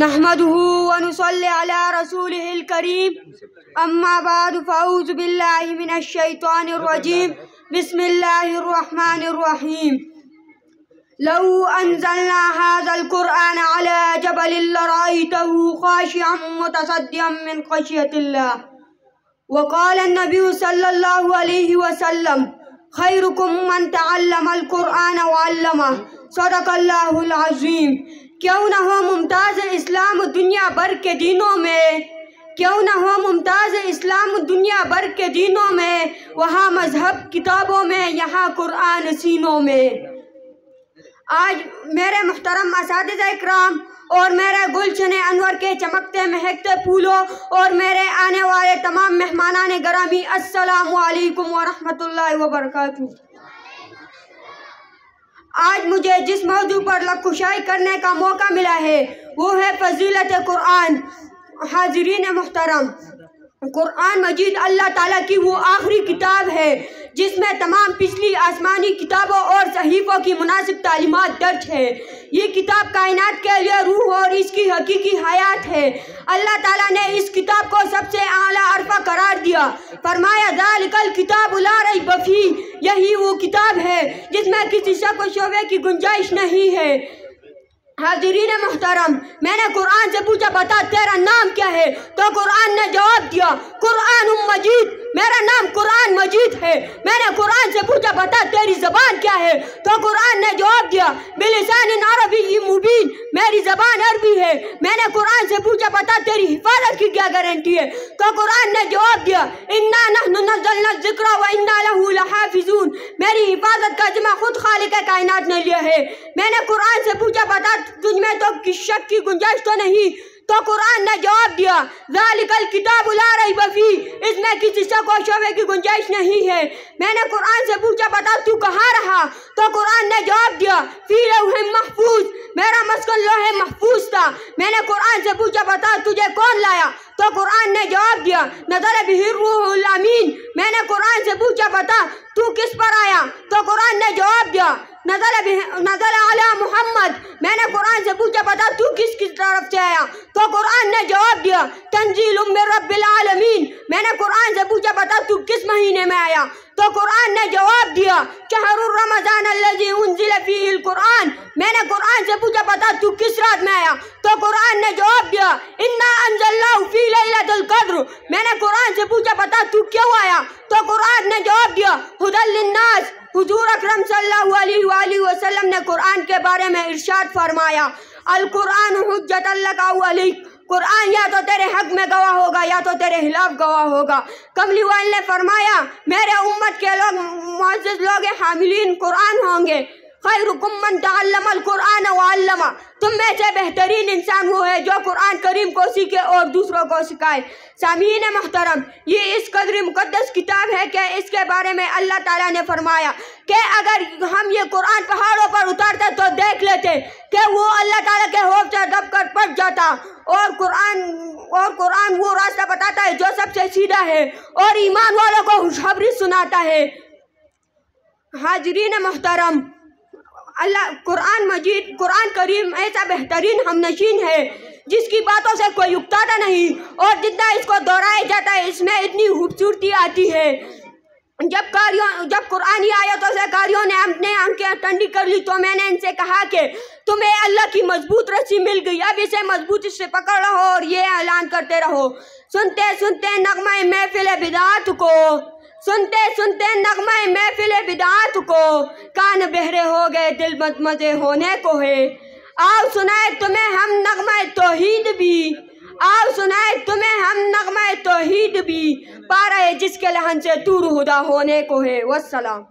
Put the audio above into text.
نحمده ونصلي على رسوله الكريم اما بعد فاعوذ بالله من الشيطان الرجيم بسم الله الرحمن الرحيم لو انزلنا هذا القرآن على جبل لرأيته خاشعا متصدعا من خشية الله وقال النبي صلى الله عليه وسلم خيركم من تعلم القرآن وعلمه صدق اللہ العظیم۔ کیوں نہ ہو ممتاز اسلام دنیا بھر کے دینوں میں، کیوں نہ ہو ممتاز اسلام دنیا بھر کے دینوں میں، وہاں مذہب کتابوں میں، یہاں قرآن سینوں میں۔ آج میرے محترم اساتذہ اکرام اور میرے گلشن انور کے چمکتے مہکتے پھولوں اور میرے آنے والے تمام مہمانان گرامی، السلام علیکم ورحمۃ اللہ وبرکاتہ۔ آج مجھے جس موضوع پر لبکشائی کرنے کا موقع ملا ہے وہ ہے فضیلت قرآن۔ حاضرین محترم، قرآن مجید اللہ تعالیٰ کی وہ آخری کتاب ہے جس میں تمام پچھلی آسمانی کتابوں اور صحیفوں کی مناسب تعلیمات درج ہے۔ یہ کتاب کائنات کے لیے روح اور اس کی حقیقی حیات ہے۔ اللہ تعالیٰ نے اس کتاب کو سب سے اعلیٰ عرفہ قرار دیا، فرمایا ذالک الکتاب لا ریب فیہ، یہی وہ کتاب ہے جس میں کسی شک و شبہے کی گنجائش نہیں ہے۔ حاضرین محترم، میں نے قرآن سے پوچھا بتا تیرا نام کیا ہے؟ تو قرآن نے جواب دیا قرآن مجید، میرا نام قرآن مجید ہے۔ میں نے قرآن سے پوچھا بتا تیری زبان کیا ہے؟ تو قرآن نے جواب دیا بلسان عربی مبین، میری زبان عربی ہے۔ میں نے قرآن سے پوچھا بتا تیری حفاظت کی کیا گارنٹی ہے؟ تو قرآن نے جواب دیا انا نحن نزلنا الذکر وانا لہ لحافظون، میری حفاظت کا ذمہ خود خالق کائنات نے لیا ہے۔ میں نے قرآن سے پوچھا بتا تجھ میں تو شک کی گنجائش تو نہیں؟ تو قرآن نے جواب دیا ذالک الکتاب لا ریب فیہ، اس میں کسی شک و شبہے کی گنجائش نہیں ہے۔ میں نے قرآن سے پوچھا بتا تو کہاں رہا؟ تو قرآن نے جواب دیا فی لوح محفوظ، میرا مسکن لوح محفوظ تھا۔ میں نے قرآن سے پوچھا بتا تجھے کون لایا؟ تو قرآن نے جواب دیا نزل بہ الروح الامین۔ میں نے قرآن سے پوچھا بتا تو کس پر آیا؟ تو قرآن نے جواب دیا نزل علی محمد۔ میں نے قرآن سے پوچھا بتا تو کس طرف سے آیا؟ تو قرآن نے جواب دیا تنزیل من رب العالمین۔ میں نے قرآن سے پوچھا بتا تو کس مہینے میں آیا؟ تو قرآن نے جواب دیا شہر رمضان الذی انزل فیہ القرآن۔ میں نے قرآن سے پوچھا بتا تو کس رات میں آیا؟ تو قرآن نے جواب دیا انا انزلناہ فی لیلۃ القدر۔ میں نے قرآن سے پوچھا بتا تو کیوں آیا؟ تو قرآن نے جواب دیا ھدی للناس۔ حضور اکرم صلی اللہ علیہ وآلہ وسلم نے قرآن کے بارے میں ارشاد فرمایا القرآن حجت لک او علیک، قرآن یا تو تیرے حق میں گواہ ہوگا یا تو تیرے خلاف گواہ ہوگا۔ کملی والے نے فرمایا میرے امت کے لوگ معزز لوگ حاملین قرآن ہوں گے۔ خیرکم من تعلم القرآن وعلمہ، تم میں سے بہترین انسان وہ ہے جو قرآن کریم کو سیکھے اور دوسروں کو سکھائے۔ سامعین محترم، یہ اس قدر مقدس کتاب ہے کہ اس کے بارے میں اللہ تعالیٰ نے فرمایا کہ اگر ہم یہ قرآن پہاڑوں پر اتارتے تو دیکھ لیتے کہ وہ اللہ تعالیٰ کے خوف سے دب کر پٹ جاتا، اور قرآن وہ راستہ بتاتا ہے جو سب سے سیدھا ہے اور ایمان والوں کو خوشخبری سناتا ہے۔ حاضرین محترم، قرآن کریم ایسا بہترین ہم نشین ہے جس کی باتوں سے کوئی اکتاتا نہیں، اور جتنا اس کو دہرایا جاتا ہے اس میں اتنی خوبصورتی آتی ہے۔ جب قرآنی آیتوں سے قاریوں نے اپنے آنکھیں ٹھنڈی کر لی تو میں نے ان سے کہا کہ تمہیں اللہ کی مضبوط رسی مل گئی، اب اسے مضبوطی سے پکڑ رہو اور یہ اعلان کرتے رہو سنتے سنتے نغمہ محفل بدعات کو، سنتے سنتے نغمہ محفل بدعات کو، کان بہرے ہو گئے دل مزے ہونے کو ہے۔ آؤ سنائے تمہیں ہم نغمہ توحید بھی، آؤ سنائے تمہیں ہم نغمہ توحید بھی، پا رہے جس کے لحن سے طور ہدا ہونے کو ہے۔ والسلام۔